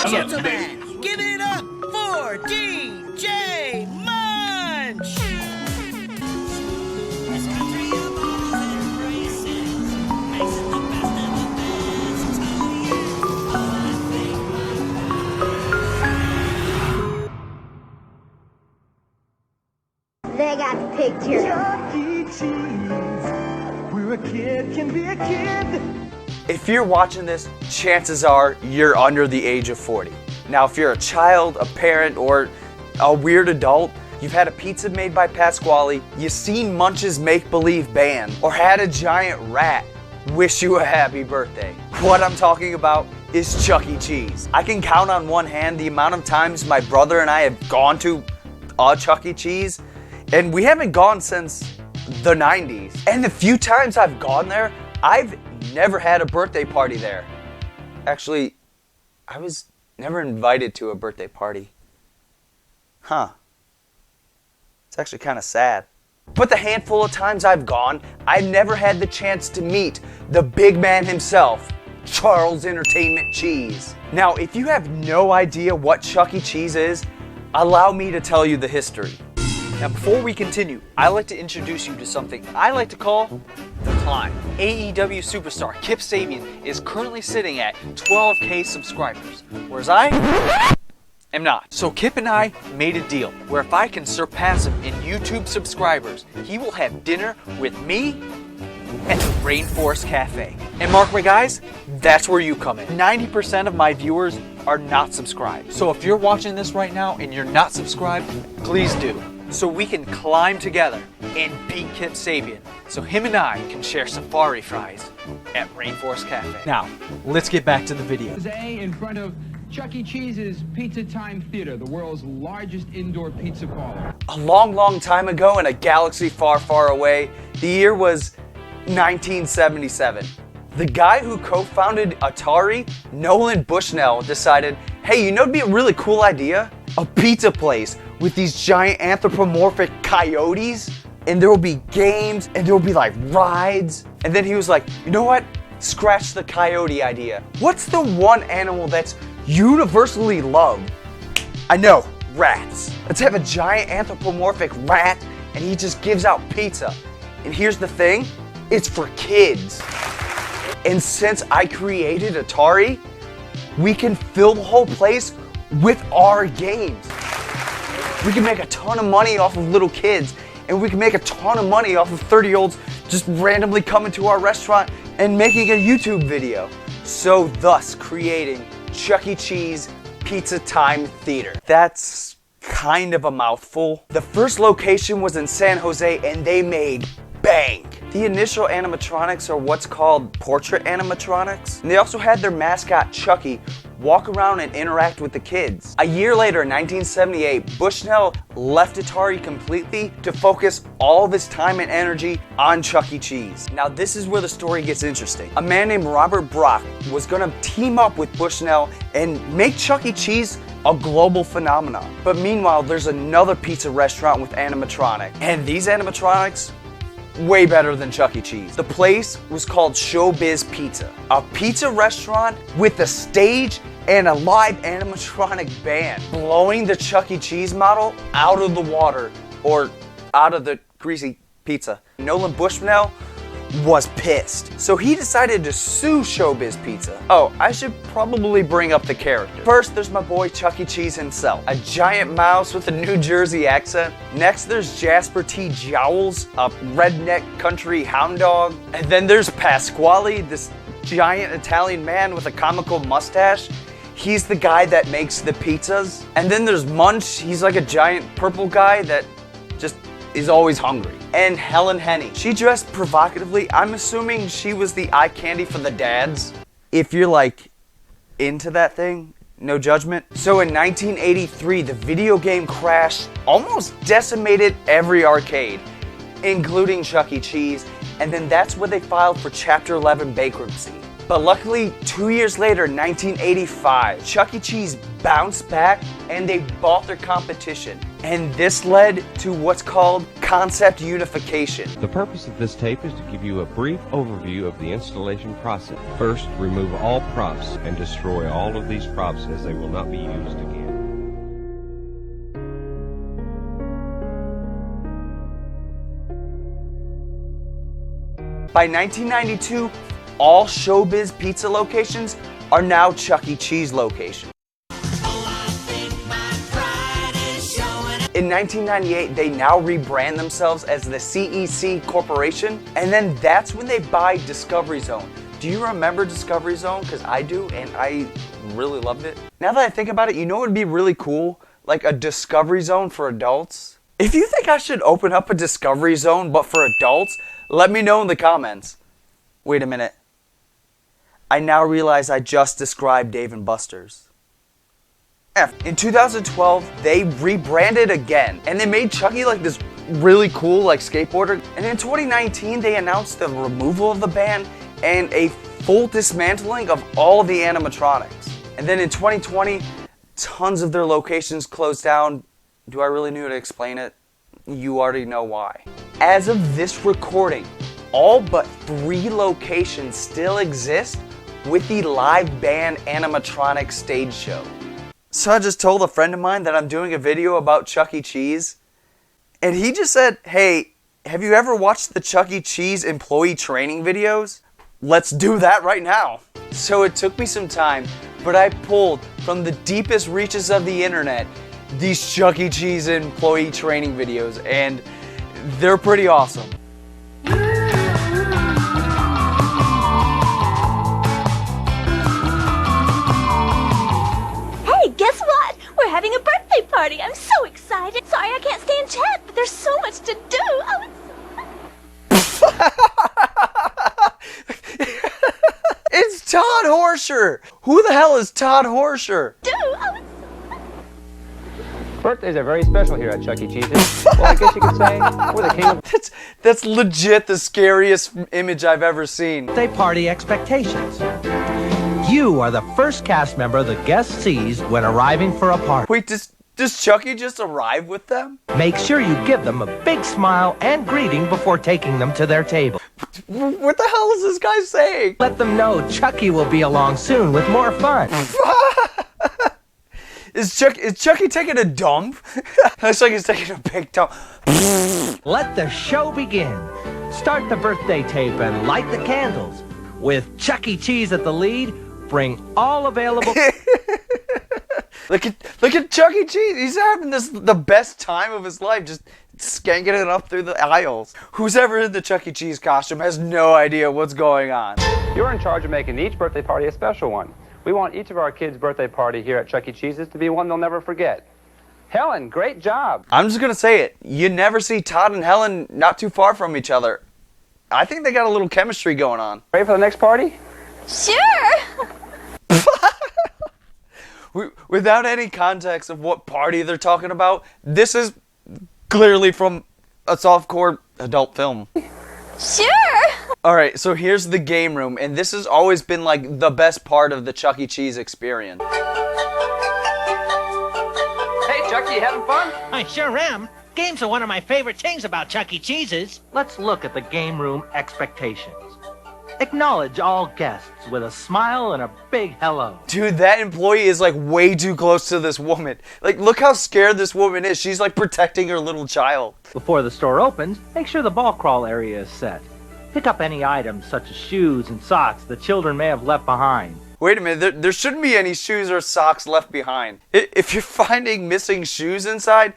Gentlemen, give it up for DJ Munch! They got the picture. Chuck E. Cheese, where a kid can be a kid. If you're watching this, chances are you're under the age of 40. Now, if you're a child, a parent, or a weird adult, you've had a pizza made by Pasquale, you've seen Munch's make-believe band, or had a giant rat wish you a happy birthday. What I'm talking about is Chuck E. Cheese. I can count on one hand the amount of times my brother and I have gone to a Chuck E. Cheese, and we haven't gone since the 90s. And the few times I've gone there, I've never had a birthday party there. Actually, I was never invited to a birthday party. Huh. It's actually kind of sad. But the handful of times I've gone, I've never had the chance to meet the big man himself, Charles Entertainment Cheese. Now, if you have no idea what Chuck E. Cheese is, allow me to tell you the history. Now, before we continue, I'd like to introduce you to something I like to call the climb. AEW superstar Kip Sabian is currently sitting at 12K subscribers, whereas I am not. So Kip and I made a deal where if I can surpass him in YouTube subscribers, he will have dinner with me at the Rainforest Cafe. And mark my guys, that's where you come in. 90% of my viewers are not subscribed. So if you're watching this right now and you're not subscribed, please do. So we can climb together and beat Kip Sabian, so him and I can share safari fries at Rainforest Cafe. Now, let's get back to the video. In front of Chuck E. Cheese's Pizza Time Theater, the world's largest indoor pizza parlor. A long, long time ago in a galaxy far, far away, the year was 1977. The guy who co-founded Atari, Nolan Bushnell, decided, hey, you know what'd be a really cool idea? A pizza place with these giant anthropomorphic coyotes, and there will be games, and there will be like rides. And then he was like, you know what? Scratch the coyote idea. What's the one animal that's universally loved? I know, rats. Let's have a giant anthropomorphic rat, and he just gives out pizza. And here's the thing, it's for kids. And since I created Atari, we can fill the whole place with our games. We can make a ton of money off of little kids, and we can make a ton of money off of 30-year-olds just randomly coming to our restaurant and making a YouTube video. So thus creating Chuck E. Cheese Pizza Time Theater. That's kind of a mouthful. The first location was in San Jose, and they made bank. The initial animatronics are what's called portrait animatronics, and they also had their mascot Chucky walk around and interact with the kids. A year later, in 1978, Bushnell left Atari completely to focus all of his time and energy on Chuck E. Cheese. Now this is where the story gets interesting. A man named Robert Brock was gonna team up with Bushnell and make Chuck E. Cheese a global phenomenon. But meanwhile, there's another pizza restaurant with animatronics, and these animatronics way better than Chuck E. Cheese. The place was called Showbiz Pizza, a pizza restaurant with a stage and a live animatronic band, blowing the Chuck E. Cheese model out of the water or out of the greasy pizza. Nolan Bushnell was pissed, so he decided to sue Showbiz Pizza. Oh, I should probably bring up the character. First, there's my boy Chuck E. Cheese himself, a giant mouse with a New Jersey accent. Next, there's Jasper T. Jowls, a redneck country hound dog. And then there's Pasquale, this giant Italian man with a comical mustache. He's the guy that makes the pizzas. And then there's Munch, he's like a giant purple guy that just is always hungry. And Helen Henny. She dressed provocatively. I'm assuming she was the eye candy for the dads. If you're like into that thing, no judgment. So in 1983, the video game crash almost decimated every arcade, including Chuck E. Cheese, and then that's where they filed for Chapter 11 bankruptcy. But luckily, 2 years later, in 1985, Chuck E. Cheese bounced back and they bought their competition, And this led to what's called concept unification. The purpose of this tape is to give you a brief overview of the installation process. First, remove all props and destroy all of these props as they will not be used again. By 1992, all Showbiz Pizza locations are now Chuck E. Cheese locations. In 1998, they now rebrand themselves as the CEC Corporation, and then that's when they buy Discovery Zone. Do you remember Discovery Zone? Because I do, and I really loved it. Now that I think about it, you know what would be really cool? Like a Discovery Zone for adults? If you think I should open up a Discovery Zone but for adults, let me know in the comments. Wait a minute. I now realize I just described Dave & Buster's. In 2012, they rebranded again, and they made Chucky like this really cool like skateboarder. And in 2019, they announced the removal of the band and a full dismantling of all of the animatronics. And then in 2020, tons of their locations closed down. Do I really need to explain it? You already know why. As of this recording, all but 3 locations still exist with the live band animatronic stage show. So I just told a friend of mine that I'm doing a video about Chuck E. Cheese, and he just said, hey, have you ever watched the Chuck E. Cheese employee training videos? Let's do that right now. So it took me some time, but I pulled from the deepest reaches of the internet these Chuck E. Cheese employee training videos, and they're pretty awesome. Guess what? We're having a birthday party. I'm so excited. Sorry I can't stay and chat, but there's so much to do. Oh, It's Todd Horscher. Who the hell is Todd Horscher? Birthdays are very special here at Chuck E. Cheese's. Well, I guess you could say we're the king of... That's legit the scariest image I've ever seen. Birthday party expectations. You are the first cast member the guest sees when arriving for a party. Wait, does Chucky just arrive with them? Make sure you give them a big smile and greeting before taking them to their table. What the hell is this guy saying? Let them know Chucky will be along soon with more fun. Is Chucky taking a dump? Looks like he's taking a big dump. Let the show begin. Start the birthday tape and light the candles. With Chuck E. Cheese at the lead, bring all available... Look at Chuck E. Cheese. He's having the best time of his life, just skanking it up through the aisles. Who's ever in the Chuck E. Cheese costume has no idea what's going on. You're in charge of making each birthday party a special one. We want each of our kids' birthday party here at Chuck E. Cheese's to be one they'll never forget. Helen, great job. I'm just going to say it. You never see Todd and Helen not too far from each other. I think they got a little chemistry going on. Ready for the next party? Sure. Without any context of what party they're talking about, this is clearly from a softcore adult film. Sure. Alright, so here's the game room, and this has always been like the best part of the Chuck E. Cheese experience. Hey, Chucky, you having fun? I sure am. Games are one of my favorite things about Chuck E. Cheese's. Let's look at the game room expectations. Acknowledge all guests with a smile and a big hello. Dude, that employee is like way too close to this woman. Like, look how scared this woman is. She's like protecting her little child. Before the store opens, make sure the ball crawl area is set. Pick up any items such as shoes and socks the children may have left behind. Wait a minute, there shouldn't be any shoes or socks left behind. If you're finding missing shoes inside,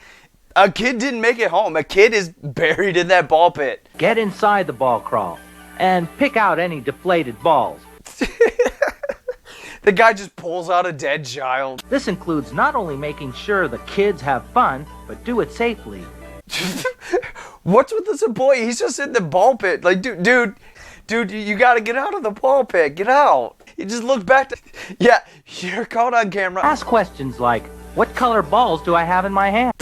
a kid didn't make it home. A kid is buried in that ball pit. Get inside the ball crawl and pick out any deflated balls. The guy just pulls out a dead child. This includes not only making sure the kids have fun, but do it safely. What's with this employee? He's just in the ball pit. Like, dude, you gotta get out of the ball pit. Get out. You just look back to... Yeah, you're caught on camera. Ask questions like, what color balls do I have in my hand?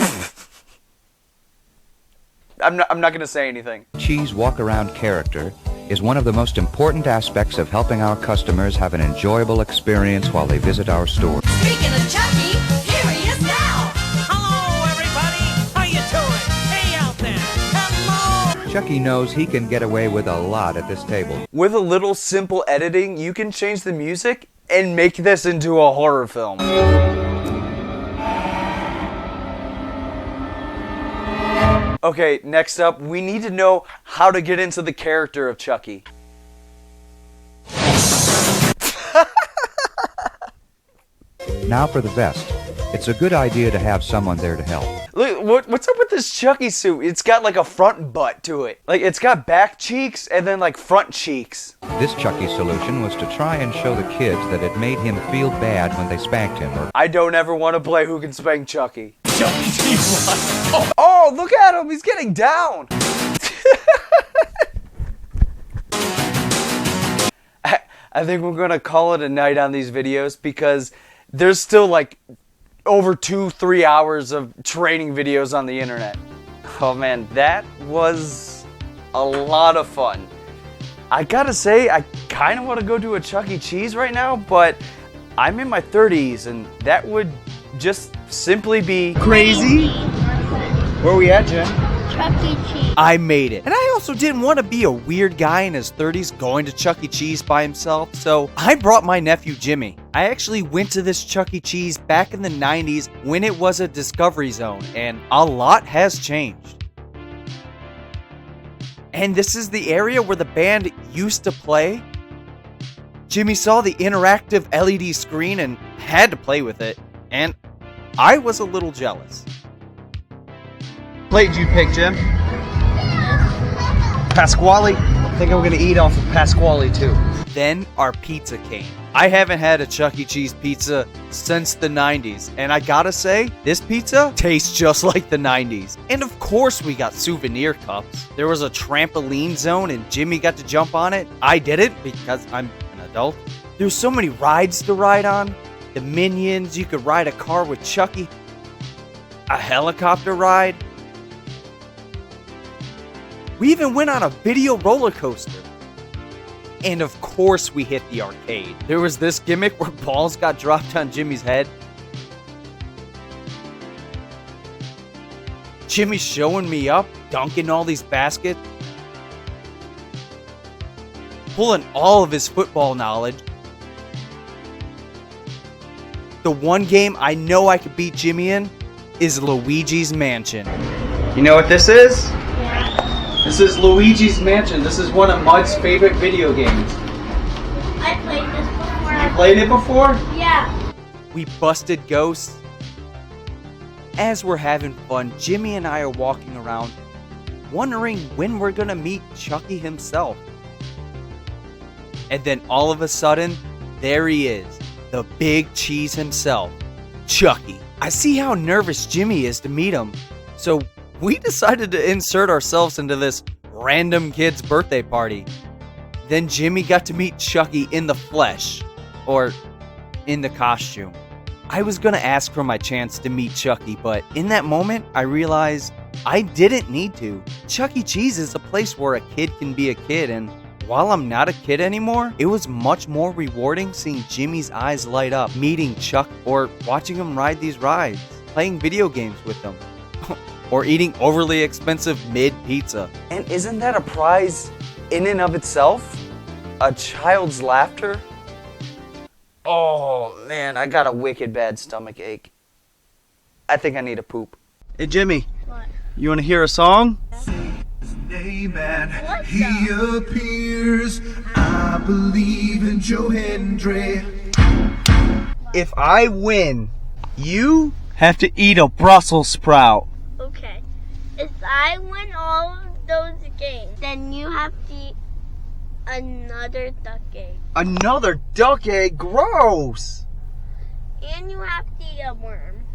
I'm not gonna say anything. Cheese walk-around character is one of the most important aspects of helping our customers have an enjoyable experience while they visit our store. Speaking of Chucky, here he is now. Hello, everybody. Chucky knows he can get away with a lot at this table. With a little simple editing, you can change the music and make this into a horror film. Okay, next up, we need to know how to get into the character of Chucky. Now for the vest. It's a good idea to have someone there to help. Look, what's up with this Chucky suit? It's got like a front butt to it. Like, it's got back cheeks and then like front cheeks. This Chucky solution was to try and show the kids that it made him feel bad when they spanked him. I don't ever want to play Who Can Spank Chucky. Oh, look at him! He's getting down! I think we're gonna call it a night on these videos because there's still like over 2-3 hours of training videos on the internet. Oh man, that was a lot of fun. I gotta say, I kind of want to go to a Chuck E. Cheese right now, but I'm in my 30s and that would just simply be crazy. Where are we at, Jen? Chuck E. Cheese. I made it. And I also didn't want to be a weird guy in his 30s going to Chuck E. Cheese by himself, so I brought my nephew Jimmy. I actually went to this Chuck E. Cheese back in the 90s when it was a Discovery Zone, and a lot has changed. And this is the area where the band used to play. Jimmy saw the interactive LED screen and had to play with it, and I was a little jealous. Plate did you pick, Jim? Pasquale? I think I'm gonna eat off of Pasquale too. Then our pizza came. I haven't had a Chuck E. Cheese pizza since the 90s, and I gotta say, this pizza tastes just like the 90s. And of course we got souvenir cups. There was a trampoline zone and Jimmy got to jump on it. I didn't because I'm an adult. There's so many rides to ride on. The Minions, you could ride a car with Chucky. A helicopter ride. We even went on a video roller coaster. And of course we hit the arcade. There was this gimmick where balls got dropped on Jimmy's head. Jimmy's showing me up, dunking all these baskets. Pulling all of his football knowledge. The one game I know I could beat Jimmy in is Luigi's Mansion. You know what this is? This is Luigi's Mansion. This is one of Mud's favorite video games. I played this before. You played it before? Yeah. We busted ghosts. As we're having fun, Jimmy and I are walking around, wondering when we're gonna meet Chucky himself. And then all of a sudden, there he is, the big cheese himself, Chucky. I see how nervous Jimmy is to meet him, so we decided to insert ourselves into this random kid's birthday party. Then Jimmy got to meet Chucky in the flesh, or in the costume. I was gonna ask for my chance to meet Chucky, but in that moment, I realized I didn't need to. Chuck E. Cheese is a place where a kid can be a kid, and while I'm not a kid anymore, it was much more rewarding seeing Jimmy's eyes light up, meeting Chuck, or watching him ride these rides, playing video games with him. Or eating overly expensive mid-pizza. And isn't that a prize in and of itself? A child's laughter? Oh man, I got a wicked bad stomach ache. I think I need a poop. Hey Jimmy. What? You wanna hear a song? His name and he appears. I believe in Joe Hendry. If I win, you have to eat a Brussels sprout. Okay. If I win all of those games, then you have to eat another duck egg. Another duck egg? Gross! And you have to eat a worm.